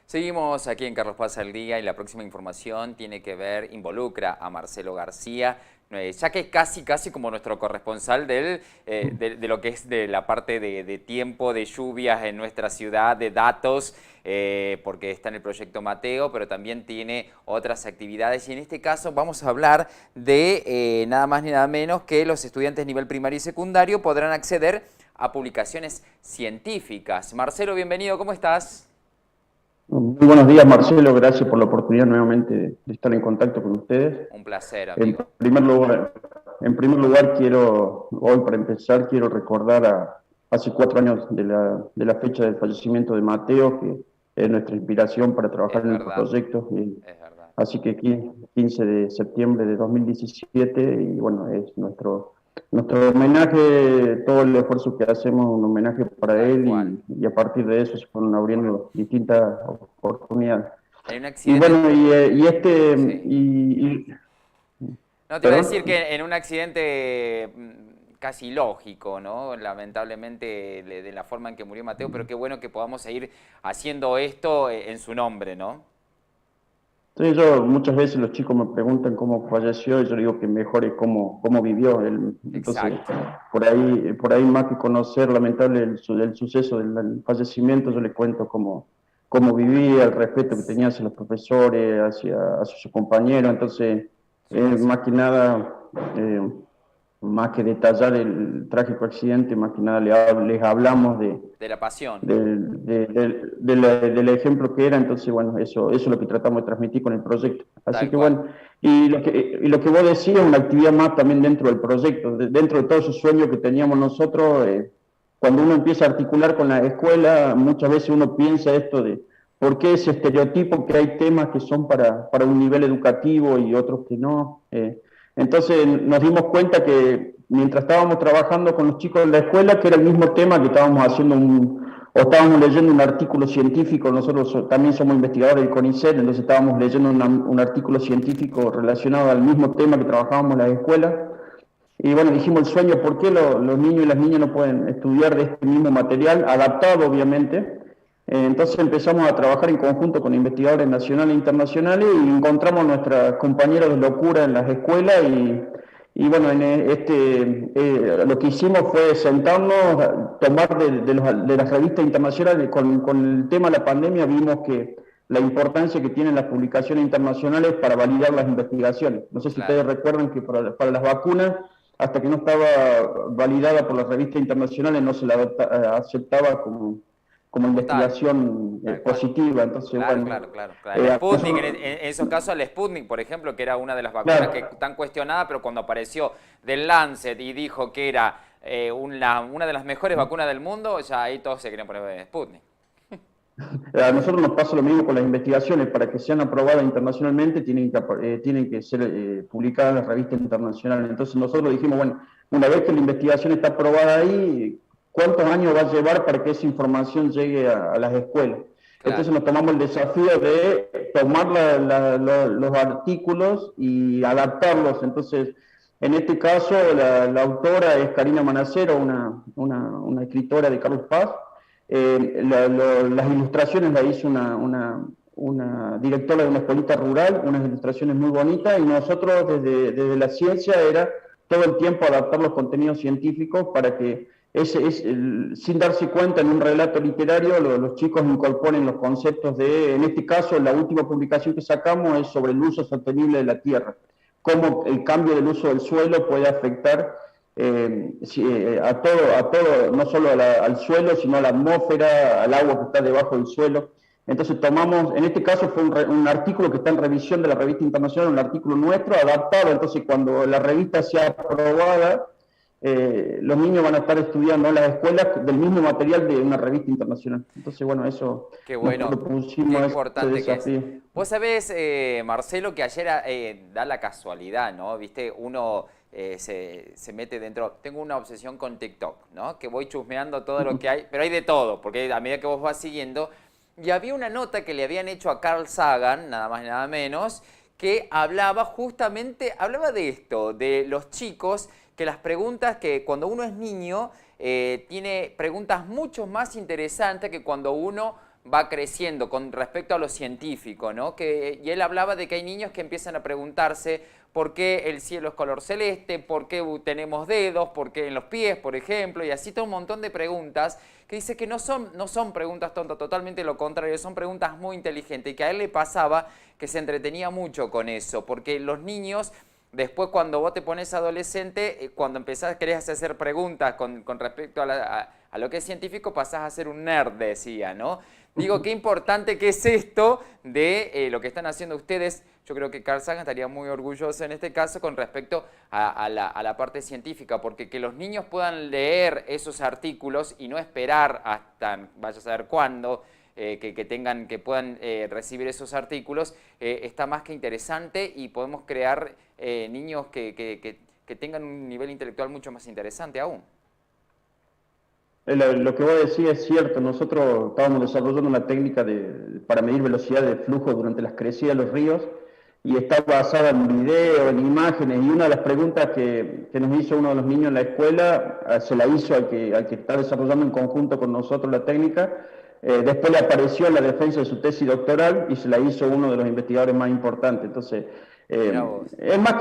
Seguimos aquí en Carlos Paz al Día y la próxima información involucra a Marcelo García, ya que es casi como nuestro corresponsal de lo que es de la parte de tiempo, de lluvias en nuestra ciudad, de datos, porque está en el proyecto Mateo, pero también tiene otras actividades. Y en este caso vamos a hablar de nada más ni nada menos que los estudiantes nivel primario y secundario podrán acceder a publicaciones científicas. Marcelo, bienvenido, ¿cómo estás? Muy buenos días, Marcelo. Gracias por la oportunidad nuevamente de estar en contacto con ustedes. Un placer, En amigo. primer lugar, hoy para empezar, quiero recordar hace 4 años de la fecha del fallecimiento de Mateo, que es nuestra inspiración para trabajar Es en el verdad, proyecto. es verdad. Así que 15 de septiembre de 2017, y bueno, es nuestro homenaje, todo el esfuerzo que hacemos, un homenaje para Tal él, cual. y a partir de eso se fueron abriendo distintas oportunidades. En un Y accidente, bueno, sí. No, te iba a decir ¿perdón? que en un accidente casi lógico, ¿no? Lamentablemente de la forma en que murió Mateo, pero qué bueno que podamos seguir haciendo esto en su nombre, ¿no? Sí, muchas veces los chicos me preguntan cómo falleció y yo digo que mejor es cómo vivió él. Entonces, Exacto. por ahí más que conocer lamentable el suceso del fallecimiento, yo le cuento cómo vivía, el respeto que tenía hacia los profesores, hacia sus compañeros. Entonces, Sí, sí. más que nada, eh, más que detallar el trágico accidente, más que nada les hablamos De la pasión. del ejemplo que era. Entonces, bueno, eso es lo que tratamos de transmitir con el proyecto. Así Tal que cual. bueno, y lo que vos decías, una actividad más también dentro del proyecto, dentro de todos esos sueños que teníamos nosotros. Cuando uno empieza a articular con la escuela, muchas veces uno piensa esto de por qué ese estereotipo que hay temas que son para un nivel educativo y otros que no. Entonces nos dimos cuenta que mientras estábamos trabajando con los chicos de la escuela, que era el mismo tema que estábamos haciendo o estábamos leyendo un artículo científico. Nosotros también somos investigadores del CONICET, entonces estábamos leyendo un artículo científico relacionado al mismo tema que trabajábamos en la escuela. Y bueno, dijimos el sueño: ¿por qué los niños y las niñas no pueden estudiar de este mismo material, adaptado obviamente? Entonces empezamos a trabajar en conjunto con investigadores nacionales e internacionales y encontramos nuestras compañeras de locura en las escuelas. Y bueno, lo que hicimos fue sentarnos, tomar de las revistas internacionales. Con el tema de la pandemia vimos que la importancia que tienen las publicaciones internacionales para validar las investigaciones. No sé si ustedes Claro. recuerdan que para las vacunas, hasta que no estaba validada por las revistas internacionales, no se la aceptaba como Como tal. investigación Tal cual. positiva. Entonces, Claro, bueno, claro, claro. Claro. El Sputnik, nosotros, en esos casos el Sputnik, por ejemplo, que era una de las vacunas que claro, están cuestionadas, pero cuando apareció del Lancet y dijo que era una de las mejores vacunas del mundo, ya ahí todos se querían poner Sputnik. a nosotros nos pasa lo mismo con las investigaciones. Para que sean aprobadas internacionalmente tienen que ser publicadas en las revistas internacionales. Entonces nosotros dijimos, bueno, una vez que la investigación está aprobada ahí, ¿cuántos años va a llevar para que esa información llegue a las escuelas? Claro. Entonces nos tomamos el desafío de tomar los artículos y adaptarlos. Entonces, en este caso, la autora es Karina Manacero, una escritora de Carlos Paz. Las ilustraciones las hizo una directora de una escuelita rural, unas ilustraciones muy bonitas. Y nosotros desde la ciencia era todo el tiempo adaptar los contenidos científicos para que sin darse cuenta, en un relato literario, los chicos incorporen los conceptos en este caso, la última publicación que sacamos es sobre el uso sostenible de la tierra, cómo el cambio del uso del suelo puede afectar a todo, no solo al suelo, sino a la atmósfera, al agua que está debajo del suelo. Entonces tomamos, en este caso fue un artículo que está en revisión de la revista internacional, un artículo nuestro adaptado. Entonces, cuando la revista sea aprobada, los niños van a estar estudiando en las escuelas del mismo material de una revista internacional. Entonces, bueno, eso Qué nos bueno, qué propusimos, ese importante que es. desafío. Vos sabés, Marcelo, que ayer da la casualidad, ¿no? Viste, uno se mete dentro. Tengo una obsesión con TikTok, ¿no? Que voy chusmeando todo lo que hay, pero hay de todo, porque a medida que vos vas siguiendo. Y había una nota que le habían hecho a Carl Sagan, nada más y nada menos, que hablaba de esto, de los chicos, que las preguntas que cuando uno es niño tiene preguntas mucho más interesantes que cuando uno va creciendo con respecto a lo científico, ¿no? Y él hablaba de que hay niños que empiezan a preguntarse por qué el cielo es color celeste, por qué tenemos dedos, por qué en los pies, por ejemplo, y así todo un montón de preguntas que dice que no son preguntas tontas, totalmente lo contrario, son preguntas muy inteligentes, y que a él le pasaba que se entretenía mucho con eso, porque los niños... Después, cuando vos te pones adolescente, cuando querés hacer preguntas con respecto a lo que es científico, pasás a ser un nerd, decía, ¿no? Digo, qué importante que es esto de lo que están haciendo ustedes. Yo creo que Carl Sagan estaría muy orgulloso en este caso con respecto a la parte científica, porque que los niños puedan leer esos artículos y no esperar hasta vaya a saber cuándo, que puedan recibir esos artículos, está más que interesante, y podemos crear niños que tengan un nivel intelectual mucho más interesante aún. Lo que vos decís es cierto. Nosotros estábamos desarrollando una técnica para medir velocidad de flujo durante las crecidas de los ríos, y está basada en video, en imágenes, y una de las preguntas que nos hizo uno de los niños en la escuela, se la hizo al que está desarrollando en conjunto con nosotros la técnica. Después le apareció en la defensa de su tesis doctoral y se la hizo uno de los investigadores más importantes. Entonces, es más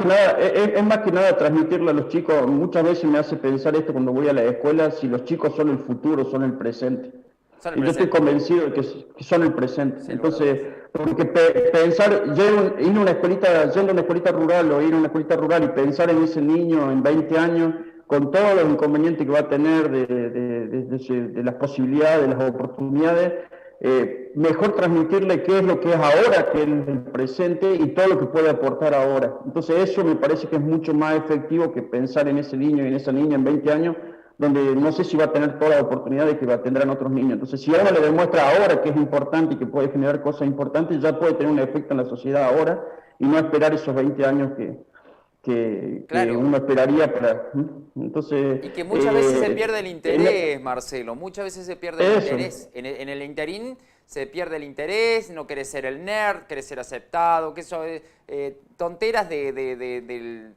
que nada transmitirle a los chicos. Muchas veces me hace pensar esto cuando voy a la escuela: si los chicos son el futuro, son el presente. Y yo estoy convencido de que son el presente. Sí, entonces, porque pensar, yendo a una escuelita rural, o ir a una escuelita rural y pensar en ese niño en 20 años, con todos los inconvenientes que va a tener de las posibilidades, de las oportunidades, mejor transmitirle qué es lo que es ahora, que es el presente, y todo lo que puede aportar ahora. Entonces eso me parece que es mucho más efectivo que pensar en ese niño y en esa niña en 20 años, donde no sé si va a tener todas las oportunidades que tendrán otros niños. Entonces, si uno le demuestra ahora que es importante y que puede generar cosas importantes, ya puede tener un efecto en la sociedad ahora, y no esperar esos 20 años que uno esperaría para... Entonces, y que muchas veces se pierde el interés, Marcelo, muchas veces se pierde el interés. En el interín se pierde el interés, no querés ser el nerd, querés ser aceptado, que eso tonteras de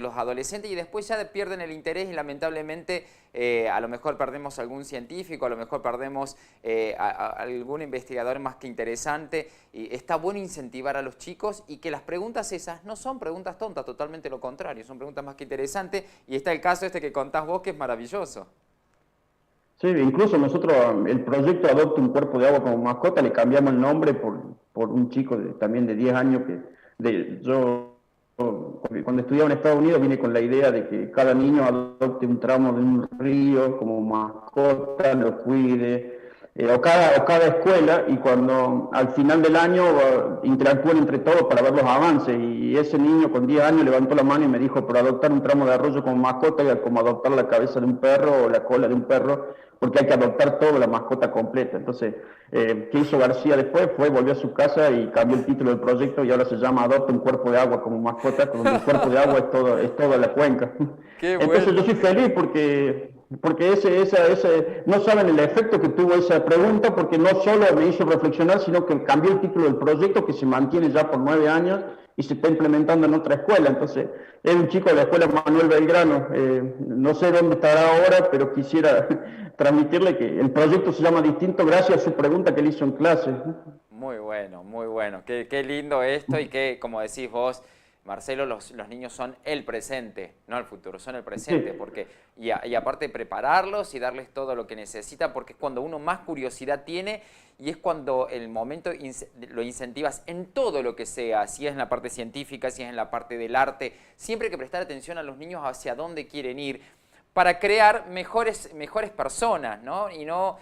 los adolescentes, y después ya pierden el interés, y lamentablemente a lo mejor perdemos algún científico, a lo mejor perdemos algún investigador más que interesante. Y está bueno incentivar a los chicos, y que las preguntas esas no son preguntas tontas, totalmente lo contrario, son preguntas más que interesantes, y está el caso este que contás vos, que es maravilloso. Sí, incluso nosotros, el proyecto Adopta un Cuerpo de Agua como mascota, le cambiamos el nombre por un chico también de 10 años yo cuando estudiaba en Estados Unidos vine con la idea de que cada niño adopte un tramo de un río como mascota, lo cuide, o cada escuela, y cuando al final del año interactúen entre todos para ver los avances. Y ese niño con 10 años levantó la mano y me dijo: por adoptar un tramo de arroyo como mascota, y como adoptar la cabeza de un perro o la cola de un perro, porque hay que adoptar toda la mascota completa. Entonces, ¿qué hizo García después? Volvió a su casa y cambió el título del proyecto, y ahora se llama Adopta un Cuerpo de Agua como mascota, donde el cuerpo de agua es toda la cuenca. Qué Entonces bueno. yo soy feliz porque no saben el efecto que tuvo esa pregunta, porque no solo me hizo reflexionar, sino que cambió el título del proyecto, que se mantiene ya por 9 años y se está implementando en otra escuela. Entonces, es un chico de la escuela Manuel Belgrano, no sé dónde estará ahora, pero quisiera transmitirle que el proyecto se llama distinto gracias a su pregunta que él hizo en clase. Muy bueno, muy bueno. Qué lindo esto, y que, como decís vos, Marcelo, los niños son el presente, no el futuro, son el presente. Sí. Porque, y aparte prepararlos y darles todo lo que necesitan, porque es cuando uno más curiosidad tiene, y es cuando el momento lo incentivas en todo lo que sea, si es en la parte científica, si es en la parte del arte. Siempre hay que prestar atención a los niños hacia dónde quieren ir, para crear mejores personas, ¿no? Y no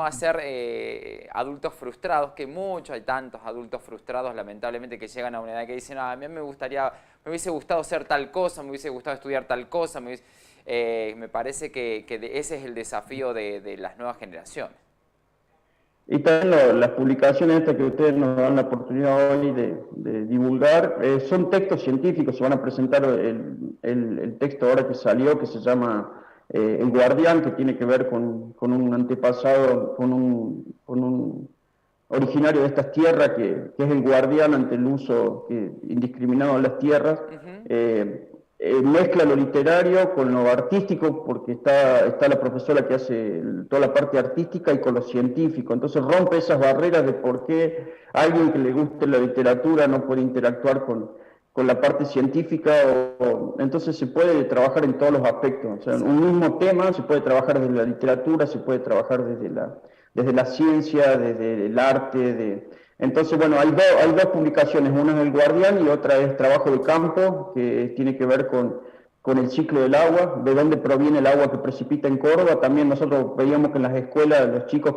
hacer adultos frustrados, que hay tantos adultos frustrados, lamentablemente, que llegan a una edad que dicen: a mí me hubiese gustado hacer tal cosa, me hubiese gustado estudiar tal cosa. Me parece que ese es el desafío de las nuevas generaciones. Y también las publicaciones estas que ustedes nos dan la oportunidad hoy de divulgar, son textos científicos. Se van a presentar el texto ahora que salió, que se llama El Guardián, que tiene que ver con un antepasado, con un originario de estas tierras, que es el guardián ante el uso indiscriminado de las tierras. mezcla lo literario con lo artístico, porque está la profesora que hace toda la parte artística y con lo científico. Entonces rompe esas barreras de por qué alguien que le guste la literatura no puede interactuar con la parte científica. Entonces se puede trabajar en todos los aspectos. O sea, un mismo tema se puede trabajar desde la literatura, se puede trabajar desde la ciencia, desde el arte. Entonces, bueno, hay dos publicaciones, una es El Guardián y otra es Trabajo de Campo, que tiene que ver con el ciclo del agua, de dónde proviene el agua que precipita en Córdoba. También nosotros veíamos que en las escuelas los chicos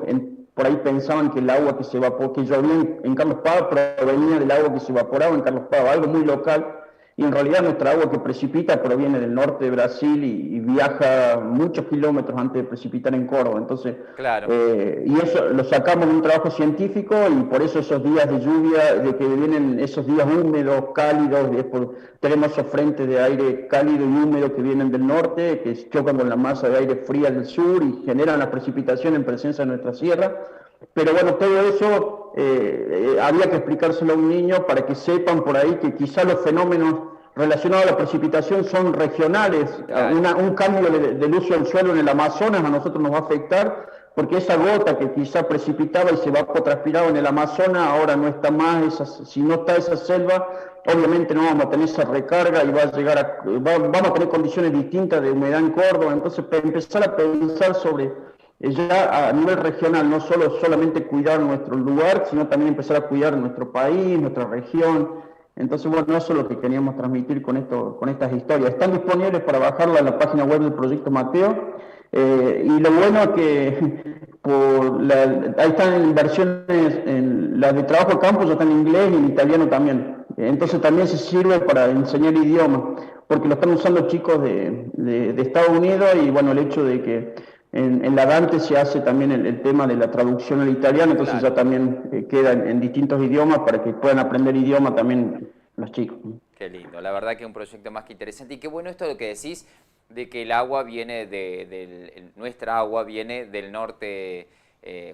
por ahí pensaban que el agua que se evaporaba, que llovía en Carlos Paz, provenía del agua que se evaporaba en Carlos Paz, algo muy local. Y en realidad nuestra agua que precipita proviene del norte de Brasil y viaja muchos kilómetros antes de precipitar en Córdoba. Entonces, Claro. y eso lo sacamos de un trabajo científico, y por eso esos días de lluvia, de que vienen esos días húmedos, cálidos, y después tenemos esos frentes de aire cálido y húmedo que vienen del norte, que chocan con la masa de aire fría del sur y generan la precipitación en presencia de nuestra sierra. Pero bueno, todo eso había que explicárselo a un niño para que sepan por ahí que quizás los fenómenos relacionados a la precipitación son regionales. Claro. Un cambio del uso del suelo en el Amazonas a nosotros nos va a afectar, porque esa gota que quizás precipitaba y se evapotranspiraba en el Amazonas, ahora no está más. Si no está esa selva, obviamente no vamos a tener esa recarga y vamos a tener condiciones distintas de humedad en Córdoba. Entonces, empezar a pensar sobre ya a nivel regional, no solamente cuidar nuestro lugar, sino también empezar a cuidar nuestro país, nuestra región. Entonces, bueno, eso es lo que queríamos transmitir con estas historias. Están disponibles para bajarla en la página web del Proyecto Mateo, y lo bueno es que ahí están versiones, las de trabajo de campo ya están en inglés y en italiano también. Entonces también se sirve para enseñar idiomas, porque lo están usando chicos de Estados Unidos, y bueno, el hecho de que en la Dante se hace también el tema de la traducción al italiano, entonces Claro. ya también queda en distintos idiomas para que puedan aprender idioma también los chicos. Qué lindo, la verdad que es un proyecto más que interesante. Y qué bueno esto de que decís de que el agua viene nuestra agua viene del norte,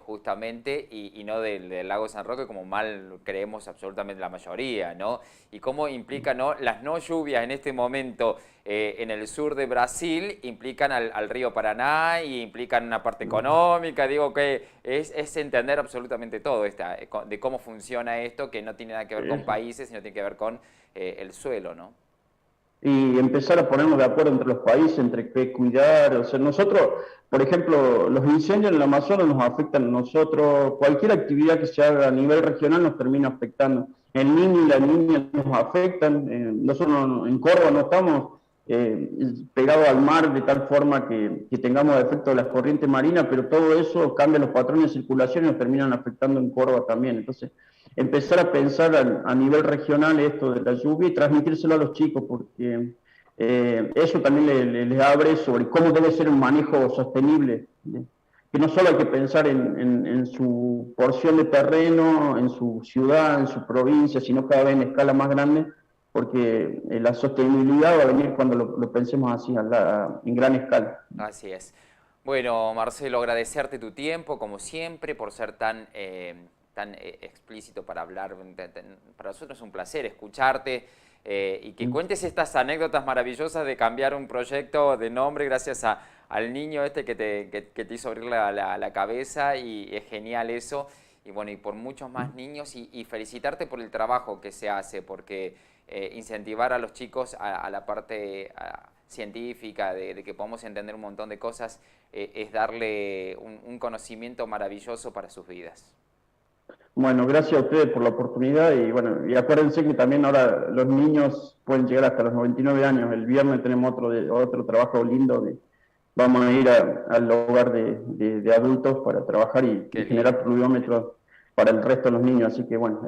justamente, y no del lago San Roque, como mal creemos absolutamente la mayoría, ¿no? Y cómo implica, ¿no?, las no lluvias en este momento en el sur de Brasil, implican al río Paraná y implican una parte económica. Digo que es entender absolutamente todo de cómo funciona esto, que no tiene nada que ver con países, sino tiene que ver con el suelo, ¿no? Y empezar a ponernos de acuerdo entre los países, entre qué cuidar. O sea, nosotros, por ejemplo, los incendios en el Amazonas nos afectan a nosotros, cualquier actividad que se haga a nivel regional nos termina afectando. El niño y la niña nos afectan. Nosotros en Córdoba no estamos pegados al mar de tal forma que tengamos efecto de las corrientes marinas, pero todo eso cambia los patrones de circulación y nos terminan afectando en Córdoba también. Entonces, empezar a pensar a nivel regional esto de la lluvia y transmitírselo a los chicos, porque eso también les abre sobre cómo debe ser un manejo sostenible, ¿sí? Que no solo hay que pensar en su porción de terreno, en su ciudad, en su provincia, sino cada vez en escala más grande, porque la sostenibilidad va a venir cuando lo pensemos así, en gran escala. Así es. Bueno, Marcelo, agradecerte tu tiempo, como siempre, por ser tan explícito para hablar. Para nosotros es un placer escucharte y que cuentes estas anécdotas maravillosas de cambiar un proyecto de nombre gracias al niño este que te hizo abrir la cabeza, y es genial eso. Y bueno, y por muchos más niños, y felicitarte por el trabajo que se hace, porque incentivar a los chicos a la parte científica, de que podamos entender un montón de cosas, es darle un conocimiento maravilloso para sus vidas. Bueno, gracias a ustedes por la oportunidad, y bueno, y acuérdense que también ahora los niños pueden llegar hasta los 99 años. El viernes tenemos otro trabajo lindo, vamos a ir al hogar de adultos para trabajar y generar pluviómetros para el resto de los niños. Así que bueno,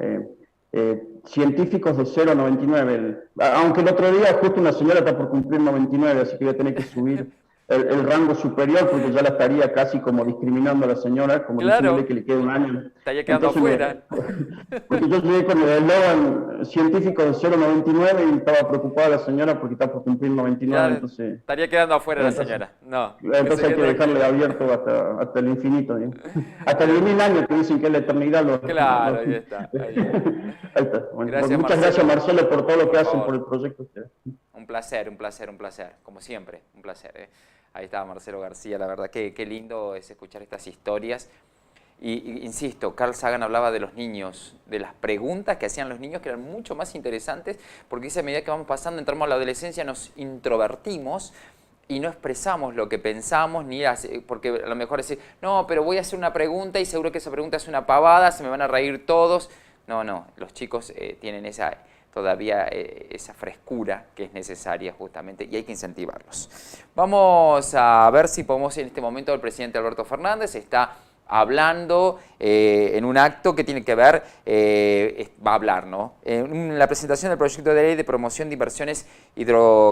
científicos de 0 a 99, aunque el otro día justo una señora está por cumplir 99, así que voy a tener que subir el rango superior, porque ya la estaría casi como discriminando a la señora, como diciéndole que le queda un año. Estaría quedando afuera. Porque yo llegué con el eslogan científico de 0,99 y estaba preocupada la señora porque está por cumplir 99. Claro, entonces estaría quedando afuera la señora. No. Entonces hay que dejarle abierto hasta el infinito, ¿sí? Hasta el 1000 años que dicen que es la eternidad. Claro, ahí está. Ahí está. Ahí está. Bueno, Gracias, muchas gracias, Marcelo, por todo lo que hacen por el proyecto. Un placer. placer, un placer, un placer, como siempre, un placer. Ahí estaba Marcelo García, la verdad que qué lindo es escuchar estas historias. Y insisto, Carl Sagan hablaba de los niños, de las preguntas que hacían los niños que eran mucho más interesantes, porque dice, a medida que vamos pasando, entramos a la adolescencia, nos introvertimos y no expresamos lo que pensamos, porque a lo mejor decir, no, pero voy a hacer una pregunta y seguro que esa pregunta es una pavada, se me van a reír todos. No, los chicos tienen todavía esa frescura que es necesaria justamente y hay que incentivarlos. Vamos a ver si podemos en este momento, el presidente Alberto Fernández está hablando en un acto que tiene que ver, va a hablar, ¿no? En la presentación del proyecto de ley de promoción de inversiones hidrocarburíferas